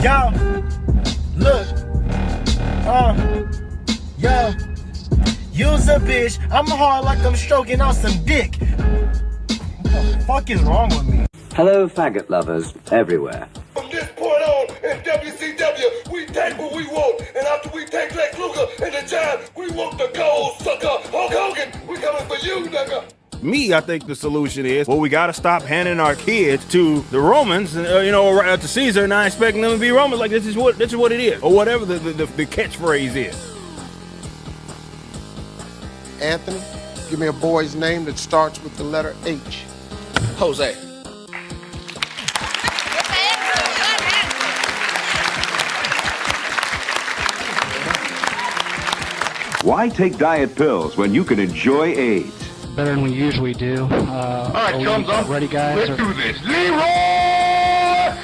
Y'all, look, yo, you's a bitch. I'm hard like I'm stroking on some dick. What the fuck is wrong with me? Hello, faggot lovers everywhere. From this point on, in WCW, we take what we want, and after we take Lex Luger and the Giant, we want the gold sucker. Hulk Hogan, we coming for you, nigga. Me, I think the solution is, well, we got to stop handing our kids to the Romans, or to Caesar, and not expecting them to be Romans. Like this is what it is, or whatever the catchphrase is. Anthony, give me a boy's name that starts with the letter H. Jose. Why take diet pills when you can enjoy AIDS? Better than we usually do. All right, thumbs up. Ready, guys? Let's do this. Leroy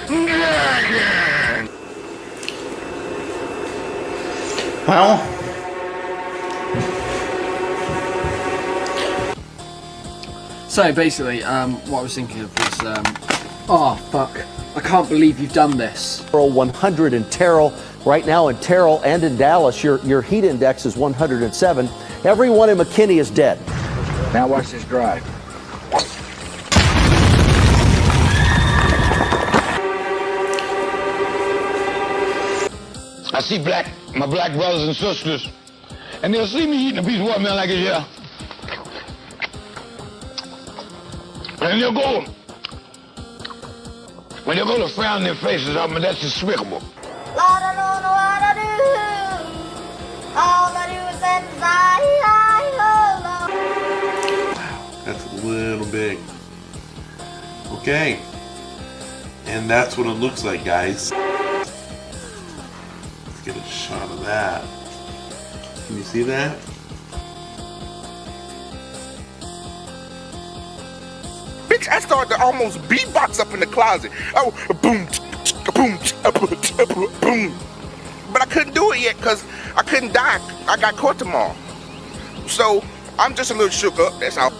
Dragon. Well, So basically, what I was thinking of was, oh fuck, I can't believe you've done this. 100 in Terrell. Right now in Terrell and in Dallas, your heat index is 107. Everyone in McKinney is dead. now watch this drive. I see my black brothers and sisters, and they'll see me eating a piece of watermelon like this here. And they'll go to frown their faces off me, that's despicable. Lord, I don't know what I do. All I do is say, Wow, that's a little big. Okay. And that's what it looks like, guys. Let's get a shot of that. Can you see that? Bitch, I started to almost beatbox up in the closet. Oh, boom, boom, boom. But I couldn't do it yet because I couldn't die. I got caught tomorrow. So I'm just a little shook up, that's all.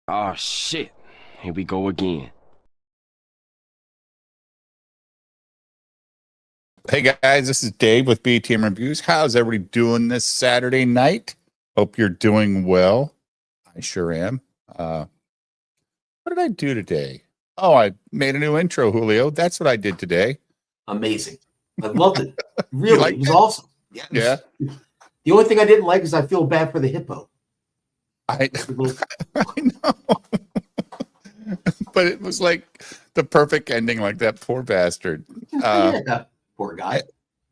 Oh shit. Here we go again. Hey guys, this is Dave with BTM Reviews. How's everybody doing this Saturday night? Hope you're doing well. I sure am. What did I do today? Oh, I made a new intro, Julio. That's what I did today. Amazing. I loved it. Really, it was awesome. Yeah. The only thing I didn't like is I feel bad for the hippo. I know. But it was like the perfect ending, like that poor bastard. Poor guy.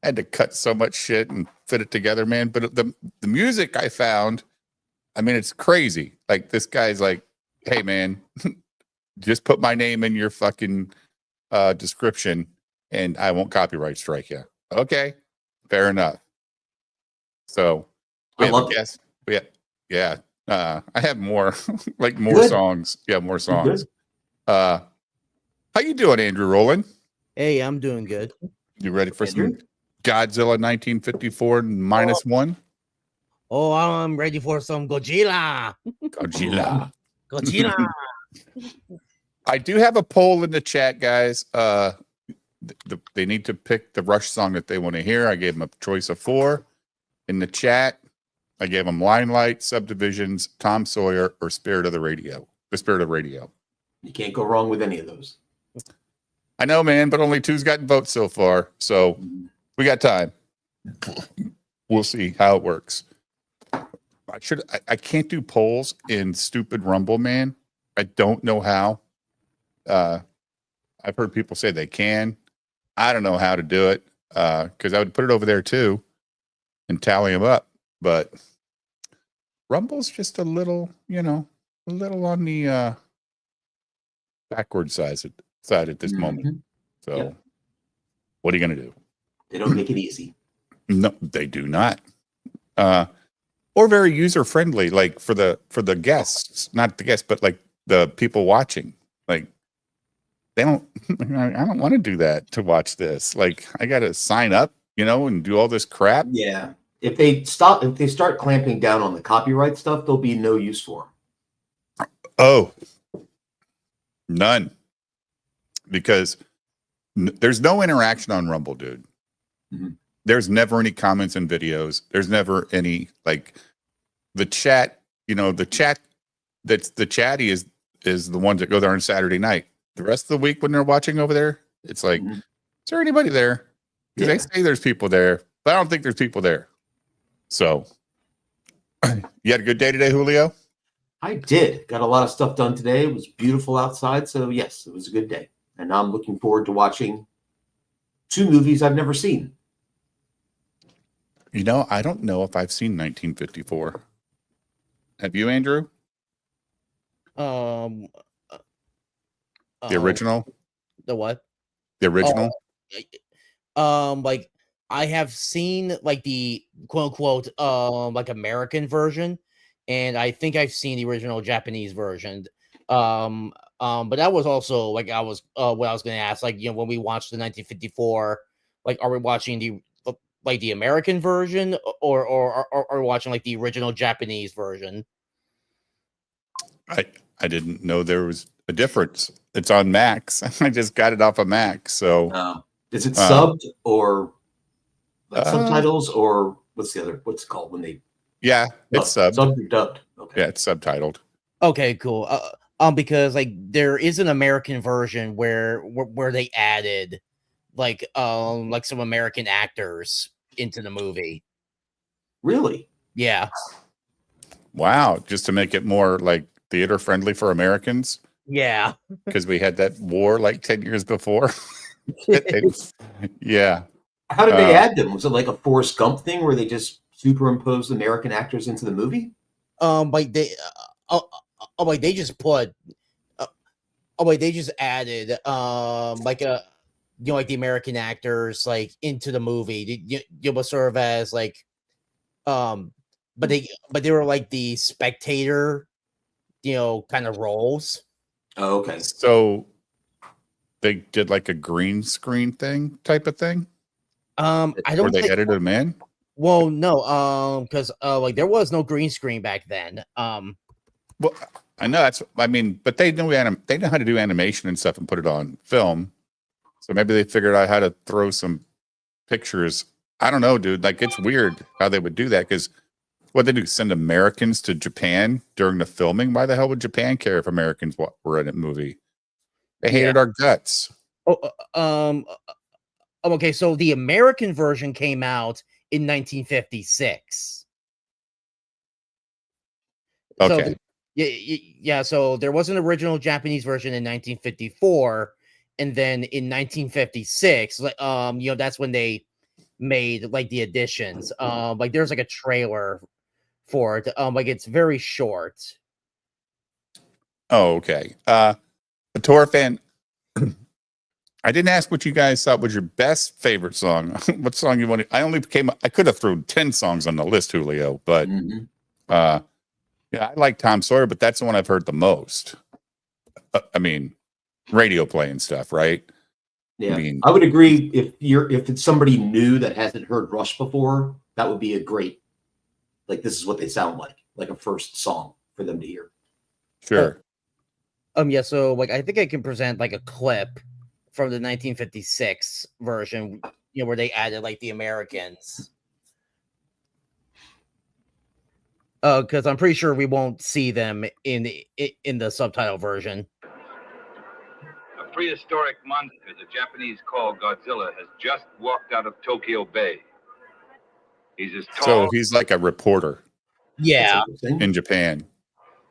I had to cut so much shit and fit it together, man. But the music I found, I mean, it's crazy. Like this guy's like, hey man, just put my name in your fucking description and I won't copyright strike you. Okay, fair enough. So we have a guest. Yeah. I have more, like more Good. songs. Yeah, more songs. How you doing, Andrew Rowland? Hey, I'm doing good. You ready for some Godzilla 1954 -1? Oh, I'm ready for some Godzilla. Godzilla. Godzilla. I do have a poll in the chat, guys. They need to pick the Rush song that they want to hear. I gave them a choice of 4 in the chat. I gave them Limelight, Subdivisions, Tom Sawyer, or Spirit of the Radio. The Spirit of Radio. You can't go wrong with any of those. I know, man, but only 2's gotten votes so far, so we got time. We'll see how it works. I can't do polls in stupid Rumble, man. I don't know how. I've heard people say they can. I don't know how to do it because I would put it over there too and tally them up. But Rumble's just a little, a little on the backward side at this moment. So what are you going to do? They don't make it easy. No, they do not. Or very user friendly, like for the guests, not the guests, but like the people watching. Like they don't. I don't want to do that to watch this. Like I got to sign up, and do all this crap. Yeah. If they start clamping down on the copyright stuff, there'll be no use for them. Oh, none. Because there's no interaction on Rumble, dude. Mm-hmm. There's never any comments in videos. There's never any like the chat. The chat that's the chatty is the ones that go there on Saturday night. The rest of the week when they're watching over there, it's like, is there anybody there? Because they say there's people there, but I don't think there's people there. So, you had a good day today, Julio? I did. Got a lot of stuff done today. It was beautiful outside. So, yes, it was a good day. And now I'm looking forward to watching 2 movies I've never seen. I don't know if I've seen 1954. Have you, Andrew? The original? The what? The original? Like I have seen like the quote unquote like American version, and I think I've seen the original Japanese version. But that was also like what I was going to ask, like when we watched the 1954, like are we watching the American version or are we watching like the original Japanese version? I didn't know there was a difference. It's on Max. I just got it off of Max. So is it subbed or like subtitles or what's it called when they? Yeah, it's subbed. Subbed or dubbed. Okay. Yeah, it's subtitled. Okay, cool. Because like there is an American version where they added like some American actors into the movie. Really? Yeah. Wow, just to make it more like theater friendly for Americans. Yeah. Because we had that war like 10 years before. Yeah. How did they add them? Was it like a Forrest Gump thing where they just superimposed American actors into the movie? Like they just put they just added like like the American actors like into the movie. You will serve as like but they were like the spectator, kind of roles. Oh, okay. So they did like a green screen thing type of thing. I don't. Or they edited them in. Well, no, because like there was no green screen back then. Well, I know that's. I mean, but they know they know how to do animation and stuff and put it on film. So maybe they figured out how to throw some pictures. I don't know, dude. Like it's weird how they would do that because what they do send Americans to Japan during the filming. Why the hell would Japan care if Americans were in a movie? They hated our guts. Okay, so the American version came out in 1956. Okay. So yeah, so there was an original Japanese version in 1954, and then in 1956, that's when they made like the additions. Like there's like a trailer for it. Like it's very short. Oh, okay. A Tor fan. I didn't ask what you guys thought was your best favorite song. What song you wanted? I could have thrown 10 songs on the list, Julio, but yeah, I like Tom Sawyer, but that's the one I've heard the most. I mean, radio play and stuff, right? Yeah, I would agree. If it's somebody new that hasn't heard Rush before, that would be a great, like this is what they sound like a first song for them to hear. Sure. Yeah, so like I think I can present like a clip from the 1956 version, where they added like the Americans. Because I'm pretty sure we won't see them in the subtitle version. A prehistoric monster the Japanese call Godzilla has just walked out of Tokyo Bay. He's as tall. So he's like a reporter. Yeah. In Japan.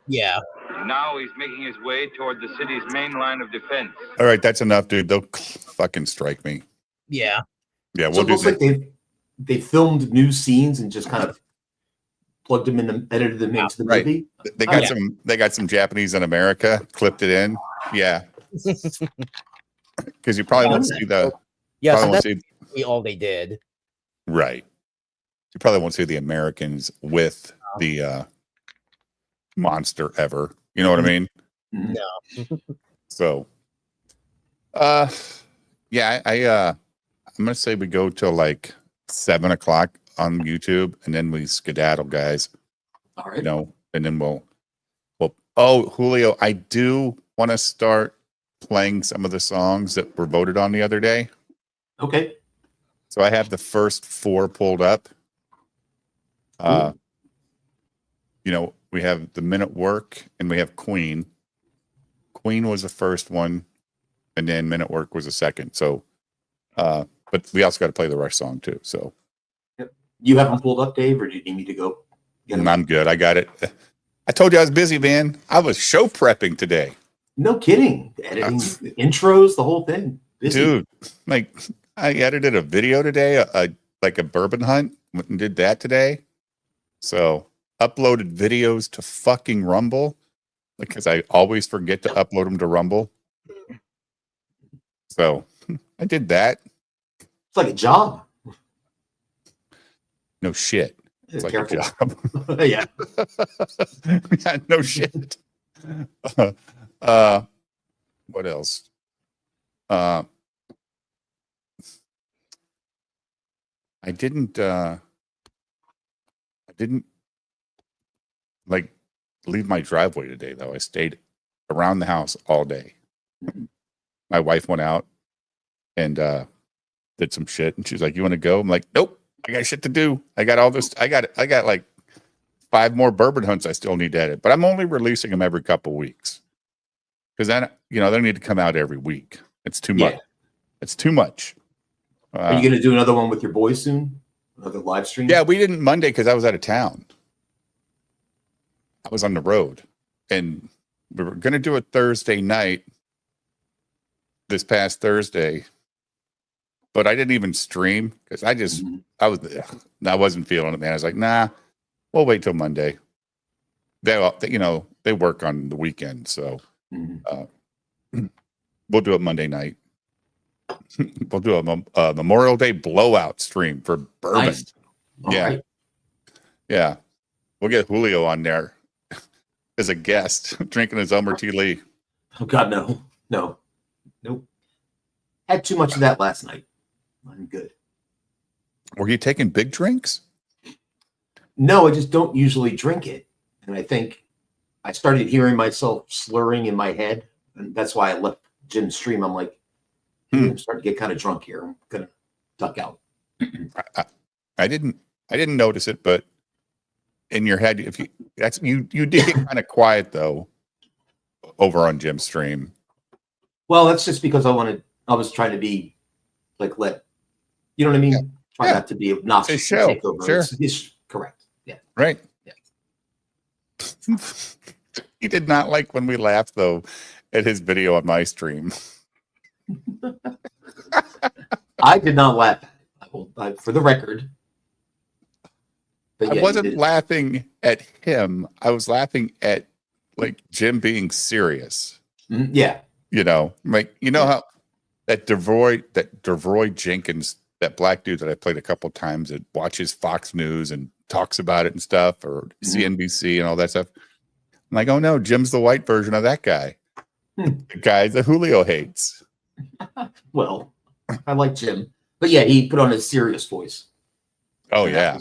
Yeah. Now he's making his way toward the city's main line of defense. All right, that's enough, dude. They'll fucking strike me. Yeah. Yeah, So we'll do that. like they filmed new scenes and just kind of plugged them in, edited them into the movie. They got They got some Japanese in America, clipped it in. Yeah. Because you probably won't see the. Yeah, so that's all they did. Right. You probably won't see the Americans with the monster ever. You know what I mean? No. So, yeah, I'm gonna say we go till like 7 o'clock on YouTube, and then we skedaddle, guys. All right. And then we'll. Oh, Julio, I do want to start playing some of the songs that were voted on the other day. Okay. So I have the first 4 pulled up. We have The Men at Work and we have Queen. Queen was the first one, and then Men at Work was the second. So, but we also got to play the Rush song too. So, you have them pulled up, Dave, or do you need me to go? I'm good. I got it. I told you I was busy, man. I was show prepping today. No kidding. Editing intros, the whole thing. Busy. Dude, like I edited a video today, like a bourbon hunt, went and did that today. So uploaded videos to fucking Rumble because I always forget to upload them to Rumble. So I did that. It's like a job. No shit. It's like Careful. a job. Yeah. Yeah, no shit. What else? I didn't like leave my driveway today though. I stayed around the house all day. My wife went out and did some shit, and she's like, "You want to go?" I'm like, "Nope, I got shit to do. I got all this. I got like 5 more bourbon hunts I still need to edit, but I'm only releasing them every couple weeks because then they need to come out every week. It's too much. It's too much. Are you going to do another one with your boys soon? Another live stream? Yeah, we didn't Monday because I was out of town. I was on the road, and we were going to do it Thursday night. This past Thursday, but I didn't even stream because I wasn't feeling it, man. I was like, nah, we'll wait till Monday. They work on the weekend, so we'll do it Monday night. We'll do a Memorial Day blowout stream for bourbon. Nice. Yeah, Right. Yeah. We'll get Julio on there as a guest, drinking his Elmer T. Lee. Oh God, no. Nope. Had too much of that last night. I'm good. Were you taking big drinks? No, I just don't usually drink it. And I think I started hearing myself slurring in my head, and that's why I left Jim's stream. I'm like, I'm starting to get kind of drunk here. I'm gonna duck out. I didn't notice it, but in your head, if you did get kind of quiet though over on Jim's stream. Well, that's just because I was trying to be like, you know what I mean? Try not to be obnoxious. It's a show. Take over. Sure. It's correct. Yeah. Right. Yeah. He did not like when we laughed though at his video on my stream. I did not laugh. For the record. But I wasn't laughing at him. I was laughing at like Jim being serious. Yeah. You know, like how that Deroy Jenkins, that black dude that I played a couple times, that watches Fox News and talks about it and stuff, or CNBC and all that stuff. I'm like, oh no, Jim's the white version of that guy. The guy that Julio hates. Well, I like Jim. But yeah, he put on his serious voice. Oh yeah.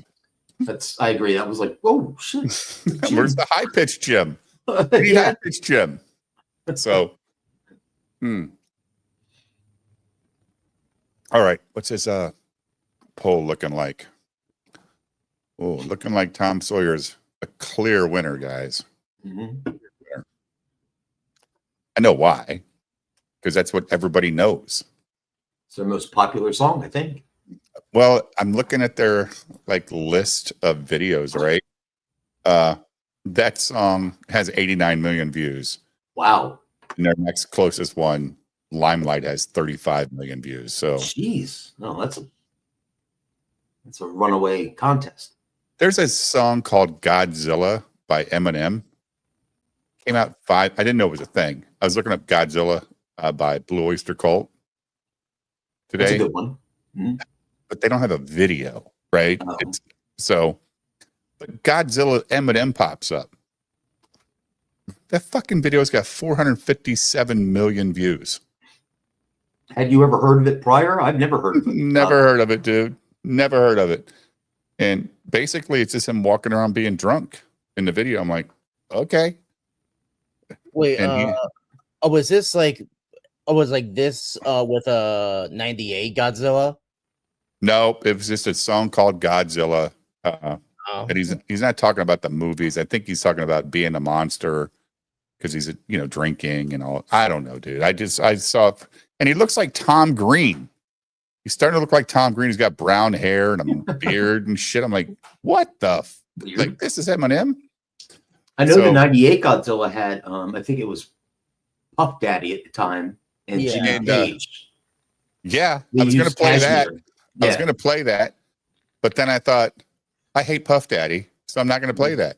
I agree. That was like, oh shit. Where's the high pitched Jim? High pitched Jim. So all right. What's his poll looking like? Oh, looking like Tom Sawyer's a clear winner, guys. I know why. Because that's what everybody knows. It's their most popular song, I think. Well, I'm looking at their list of videos, right? That song has 89 million views. Wow. And their next closest one, Limelight, has 35 million views. So jeez. No, that's a runaway contest. There's a song called Godzilla by Eminem. Came out I didn't know it was a thing. I was looking up Godzilla by Blue Oyster Cult today. That's a good one. But they don't have a video, right? Oh. But Godzilla Eminem pops up. That fucking video's got 457 million views. Had you ever heard of it prior? I've never heard of it. Never heard of it, dude. Never heard of it. And basically, it's just him walking around being drunk in the video. I'm like, okay. Wait, was this like this with a 98 Godzilla? No, it was just a song called Godzilla. And he's not talking about the movies. I think he's talking about being a monster because he's drinking and all. I don't know, dude. I saw, and he looks like Tom Green. He's starting to look like Tom Green. He's got brown hair and a beard and shit. I'm like, what the this is Eminem? I know the 98 Godzilla had I think it was Puff Daddy at the time and Jimmy Page. I was gonna play that. I was gonna play that, but then I thought, I hate Puff Daddy, so I'm not gonna play that.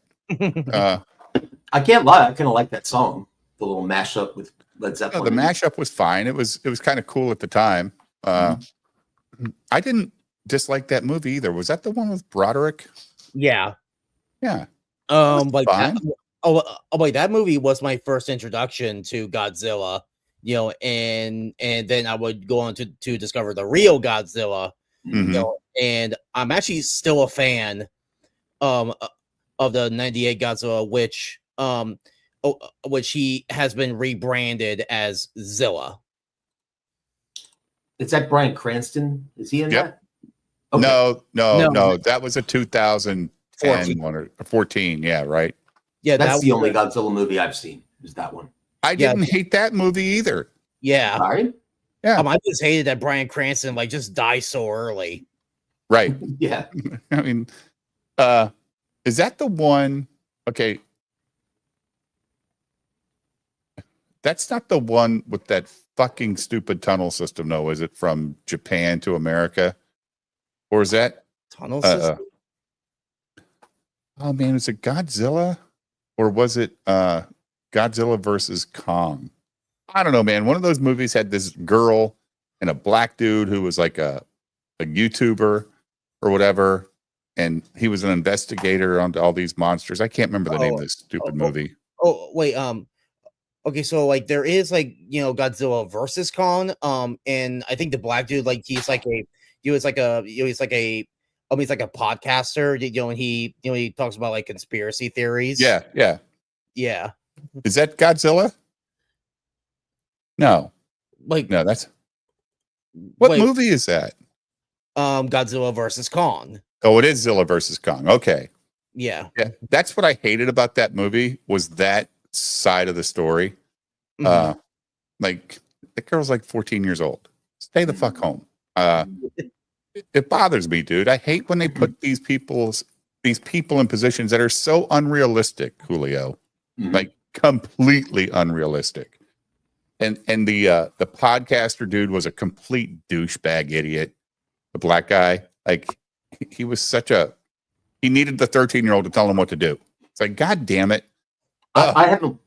I can't lie, I kind of like that song. The little mashup with Led Zeppelin. The mashup was fine. It was kind of cool at the time. I didn't dislike that movie either. Was that the one with Broderick? Yeah. Yeah. Like that movie was my first introduction to Godzilla, and then I would go on to discover the real Godzilla, and I'm actually still a fan of the 98 Godzilla, which he has been rebranded as Zilla. Is that Bryan Cranston? Is he in that? Okay. No. That was a 2010 one or 14. Yeah, right. Yeah, that's the only Godzilla movie I've seen. Is that one? I didn't hate that movie either. Yeah. All right. Yeah. I just hated that Bryan Cranston just died so early. Right. Yeah. I mean, is that the one? Okay. That's not the one with that fucking stupid tunnel system, though, is it, from Japan to America? Or is that tunnel system? Oh man, is it Godzilla? Or was it Godzilla versus Kong? I don't know, man. One of those movies had this girl and a black dude who was like a YouTuber or whatever, and he was an investigator on all these monsters. I can't remember the name of this stupid movie. Oh wait, okay, so there is Godzilla versus Kong, and I think the black dude he's like a podcaster, and he talks about conspiracy theories. Yeah. Yeah. Is that Godzilla? No. Like No, that's what wait, movie is that? Godzilla versus Kong. Oh, it is Zilla versus Kong. Okay. Yeah. Yeah. That's what I hated about that movie was that side of the story. Mhm. Like the girl's like 14 years old. Stay the fuck home. It bothers me, dude. I hate when they put these people in positions that are so unrealistic, Julio. Like completely unrealistic. And the podcaster dude was a complete douchebag idiot. The black guy, like he was he needed the 13-year-old to tell him what to do. It's like, God damn it. I haven't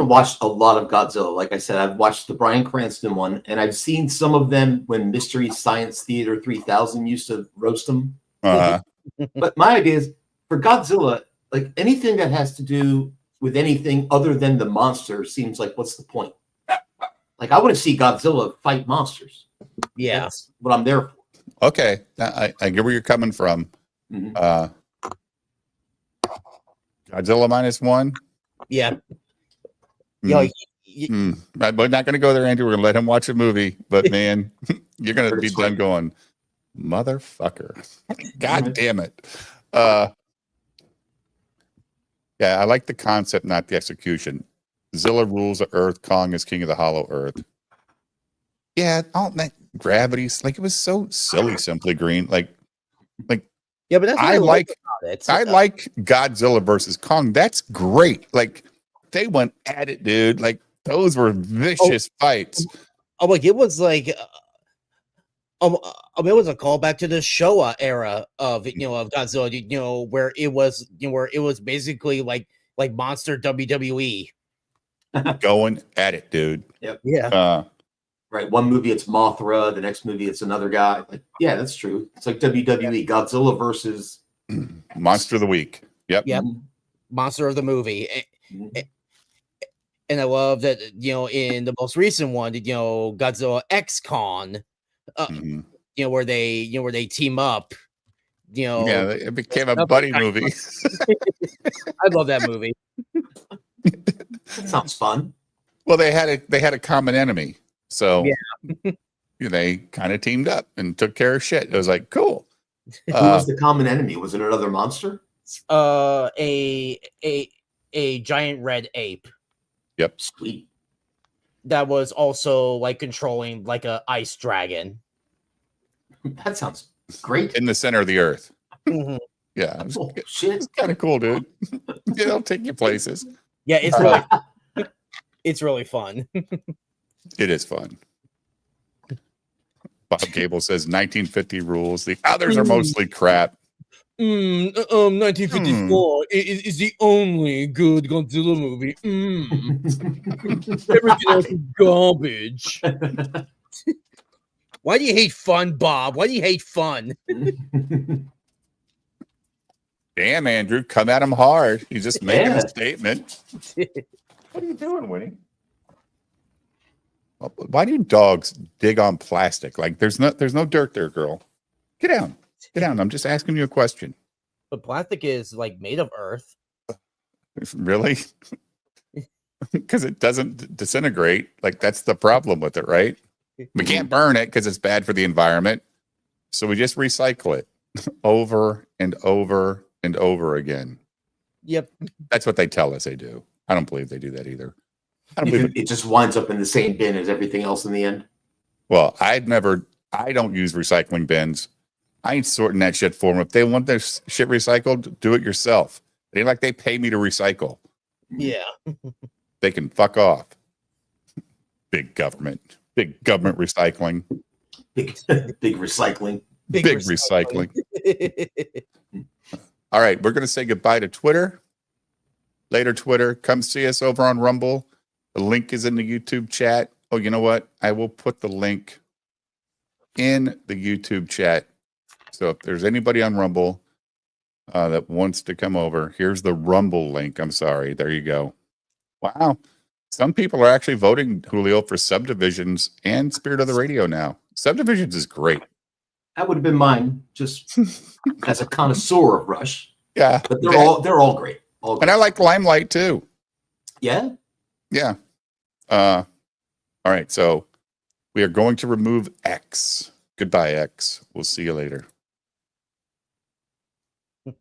watched a lot of Godzilla. Like I said, I've watched the Bryan Cranston one, and I've seen some of them when Mystery Science Theater 3000 used to roast them. But my idea is for Godzilla, like anything that has to do with anything other than the monster seems like what's the point? Like I want to see Godzilla fight monsters. Yeah, that's what I'm there for. Okay, I get where you're coming from. Godzilla -1. Yeah. We're not going to go there, Andrew. We're going to let him watch a movie. But man, you're going to be done going, motherfucker. God damn it. Yeah, I like the concept, not the execution. Zilla rules the earth. Kong is king of the hollow earth. Yeah, all that gravity's like it was so silly, Simply Green. Like yeah, but that's what I like about it. I like Godzilla versus Kong. That's great. Like they went at it, dude. Like those were vicious fights. Oh, like it was like it was a callback to the Showa era of of Godzilla, where it was basically like monster WWE. Going at it, dude. Yep. Yeah. Right. One movie it's Mothra, the next movie it's another guy. Like, yeah, that's true. It's like WWE, Godzilla versus Monster of the Week. Yep. Yep. Monster of the movie. And I love that, in the most recent one, Godzilla X Con, where they team up, Yeah, it became a buddy movie. I love that movie. That sounds fun. Well, they had a common enemy. So yeah. They kind of teamed up and took care of shit. It was like, cool. Who was the common enemy? Was it another monster? A giant red ape. Yep. Sweet. That was also like controlling like a ice dragon. That sounds great. In the center of the earth. Mm-hmm. Yeah. Shit. It's kind of cool, dude. It'll take you places. Yeah, it's really it's really fun. It is fun. Bob Gable says 1950 rules. The others are mostly crap. 1954 is the only good Godzilla movie. Everything else is garbage. Why do you hate fun, Bob? Why do you hate fun? Damn, Andrew, come at him hard. He's just making a statement. What are you doing, Winnie? Why do dogs dig on plastic? Like there's no dirt there, girl. Get down. Get down. I'm just asking you a question. But plastic is like made of earth. Really? Because it doesn't disintegrate. Like that's the problem with it, right? We can't burn it because it's bad for the environment. So we just recycle it over and over and over again. Yep. That's what they tell us they do. I don't believe they do that either. I don't believe it just winds up in the same bin as everything else in the end. Well, I don't use recycling bins. I ain't sorting that shit for them. If they want their shit recycled, do it yourself. It ain't like they pay me to recycle. Yeah. They can fuck off. Big government recycling. Big recycling. Big recycling. All right, we're going to say goodbye to Twitter. Later, Twitter. Come see us over on Rumble. The link is in the YouTube chat. Oh, you know what? I will put the link in the YouTube chat. So if there's anybody on Rumble that wants to come over, here's the Rumble link. I'm sorry. There you go. Wow. Some people are actually voting, Julio, for Subdivisions and Spirit of the Radio now. Subdivisions is great. That would have been mine, just as a connoisseur of Rush. Yeah. But they're all great. All great. And I like Limelight too. Yeah. Yeah. All right. So we are going to remove X. Goodbye, X. We'll see you later. Oh,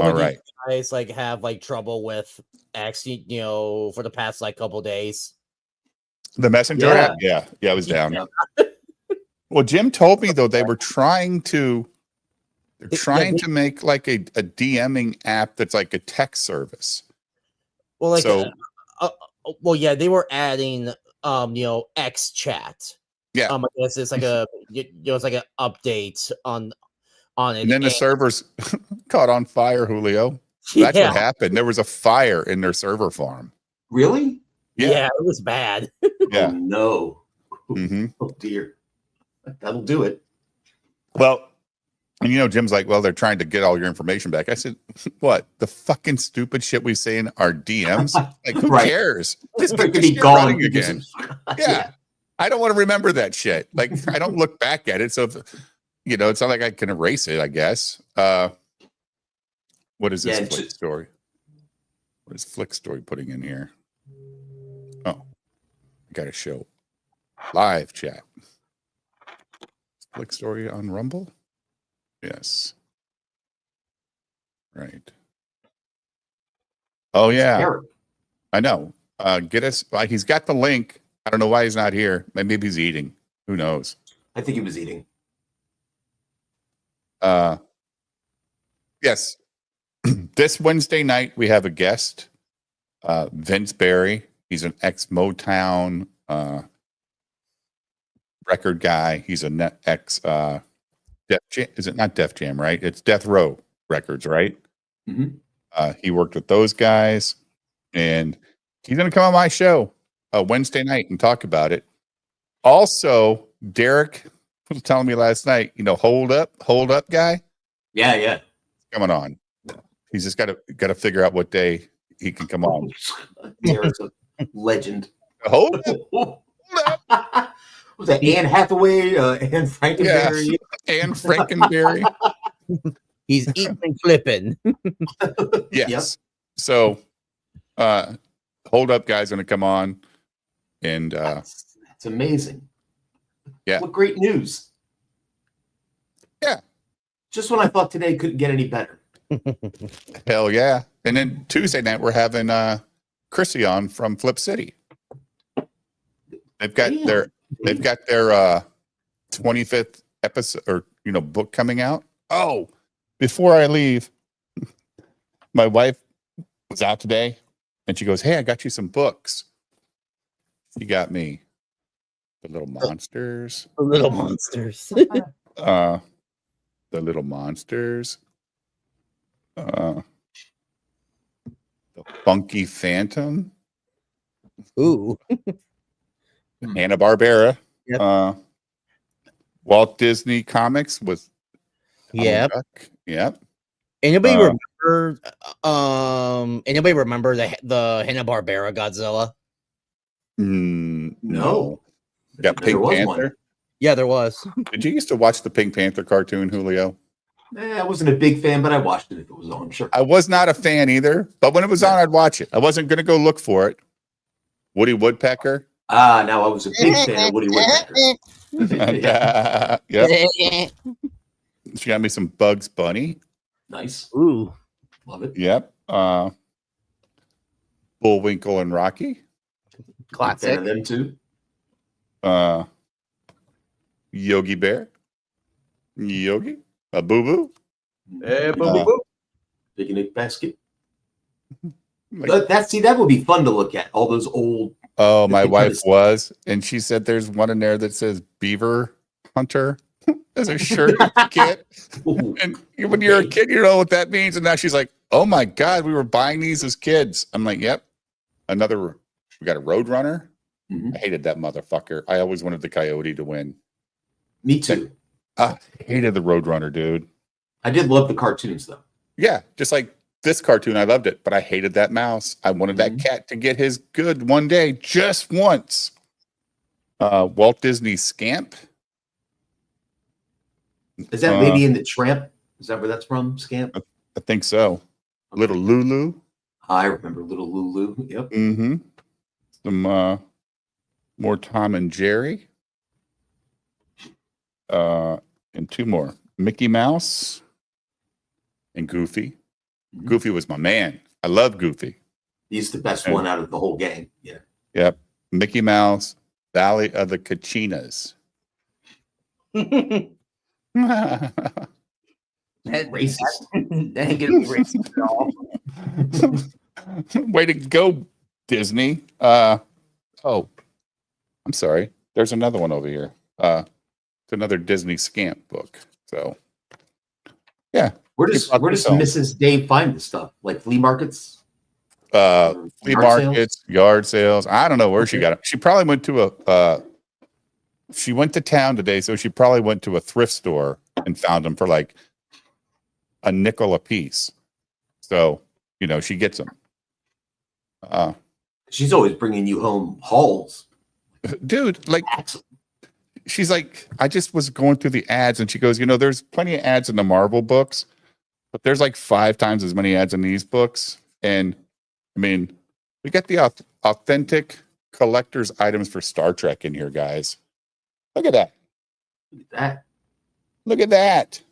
All but right. you guys like have like trouble with X, you know, for the past like couple days. The messenger Yeah. app? Yeah, I was down. Yeah. Well, Jim told me though they were trying to Yeah, they- make like a DMing app that's like a text service. well, like, So well, yeah, they were adding, you know, X chat. yeah, I guess it's like a, you know, it's like an update on it. and then the servers caught on fire, Julio. That's Yeah, what happened. There was a fire in their server farm. Really? yeah, it was bad. Oh Yeah. no. hmm Oh dear. That'll do it. Well, and you know, Jim's like, well, they're trying to get all your information back. I said, what? The fucking stupid shit we say in our DMs? Like, who Right. cares? Just They're get gonna this be shit gone. running again. Yeah. I don't want to remember that shit. Like, I don't look back at it. So, if, you know, it's not like I can erase it, I guess. What is this Yeah, Flick story? What is Flick story putting in here? Oh, I got to show live chat. Flick story on Rumble? Yes. Right. Oh, yeah. Eric. I know. Get us. He's got the link. I don't know why he's not here. Maybe he's eating. Who knows? I think he was eating. Yes. This Wednesday night, we have a guest, Vince Barry. He's an ex-Motown record guy. He's a ex Def Jam. Is it not Def Jam, right? It's Death Row Records, right? Mhm. He worked with those guys, and he's going to come on my show Wednesday night and talk about it. Also, Derek was telling me last night, you know, hold up guy. Yeah. Coming on. He's just got to figure out what day he can come on. Derek's a legend. Hold up. Was that Anne Hathaway, Anne Frankenberry? Anne Frankenberry. He's eating and flipping. Yes. Yep. So, hold up guy's going to come on, and That's amazing. yeah. What great news. Yeah. Just when I thought today couldn't get any better. Hell yeah. And then Tuesday night we're having Chrissy on from Flip City. They've got their 25th episode or book coming out. Oh, before I leave, my wife was out today and she goes, "Hey, I got you some books." She got me The Little Monsters. The Little Monsters. The Little Monsters. The Funky Phantom. Ooh. Hanna-Barbera. Yep. Walt Disney Comics with Yep. Yep. Anybody remember the Hanna-Barbera Godzilla? No. Got There Pink was Panther. one. Yeah, there was. Did you used to watch the Pink Panther cartoon, Julio? I wasn't a big fan, but I watched it if it was on. Sure. I was not a fan either, but when it was on, I'd watch it. I wasn't going to go look for it. Woody Woodpecker. Now I was a big fan of Woody Woodpecker. And, yep. She got me some Bugs Bunny. Nice. Ooh. Love it. Yep. Bullwinkle and Rocky. Classic. Fan of them too. Yogi Bear. Yogi. A Boo Boo. Hey, boo. Picnic basket. That would be fun to look at. All those old. Oh, my wife was, and she said there's one in there that says Beaver Hunter as a shirt kit. And when you're a kid, you know what that means. And now she's like, "Oh my God, we were buying these as kids." I'm like, "Yep." We got a Roadrunner. I hated that motherfucker. I always wanted the Coyote to win. Me too. I hated the Roadrunner, dude. I did love the cartoons though. Yeah, just like this cartoon, I loved it, but I hated that mouse. I wanted that cat to get his good one day, just once. Walt Disney Scamp. Is that Lady in the Tramp? Is that where that's from? Scamp? I think so. Little Lulu. I remember Little Lulu. Yep. Mm-hmm. Some more Tom and Jerry. And two more. Mickey Mouse and Goofy. Goofy was my man. I love Goofy. He's the best one out of the whole gang. Yeah. Yep. Mickey Mouse, Valley of the Kachinas. Racist. That ain't gonna be racist at all. Way to go, Disney. Oh, I'm sorry. There's another one over here. It's another Disney scamp book. So, yeah. Where does Mrs. Dave find this stuff? Like flea markets? Flea markets, yard sales. I don't know where she got it. She probably went to she went to town today, so she probably went to a thrift store and found them for like a nickel a piece. So, she gets them. She's always bringing you home hauls. Dude, like, she's like, I just was going through the ads and she goes, there's plenty of ads in the Marvel books, but there's like 5 times as many ads in these books. And I mean, we got the authentic collector's items for Star Trek in here, guys. Look at that. Look at that.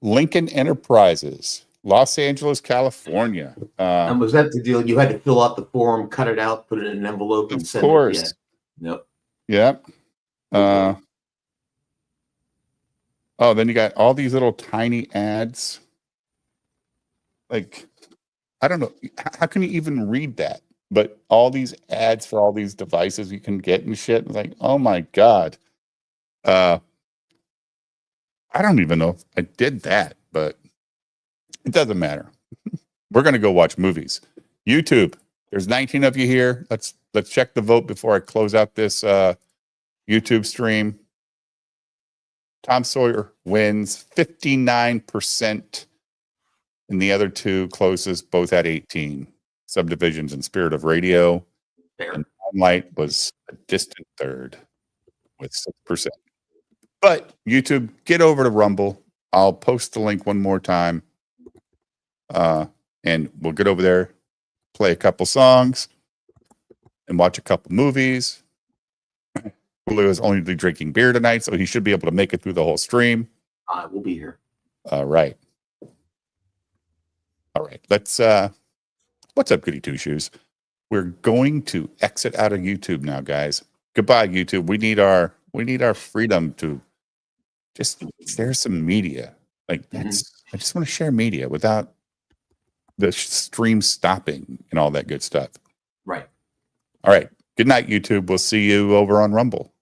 Lincoln Enterprises, Los Angeles, California. And was that the deal? You had to fill out the form, cut it out, put it in an envelope, and send it. Of course. Yeah. Yep. Then you got all these little tiny ads. Like, I don't know. How can you even read that? But all these ads for all these devices you can get and shit. Like, oh my God. I don't even know if I did that, but it doesn't matter. We're going to go watch movies. YouTube. There's 19 of you here. Let's check the vote before I close out this YouTube stream. Tom Sawyer wins 59%. And the other two closest both had 18. Subdivisions and Spirit of Radio. And Limelight was a distant third with 6%. But YouTube, get over to Rumble. I'll post the link one more time. And we'll get over there, play a couple songs, and watch a couple movies. Julio is only drinking beer tonight, so he should be able to make it through the whole stream. I will be here. All right. Let's what's up, Goody Two Shoes? We're going to exit out of YouTube now, guys. Goodbye, YouTube. We need our freedom to just share some media. Like I just want to share media without the stream stopping and all that good stuff. Right. All right. Good night, YouTube. We'll see you over on Rumble.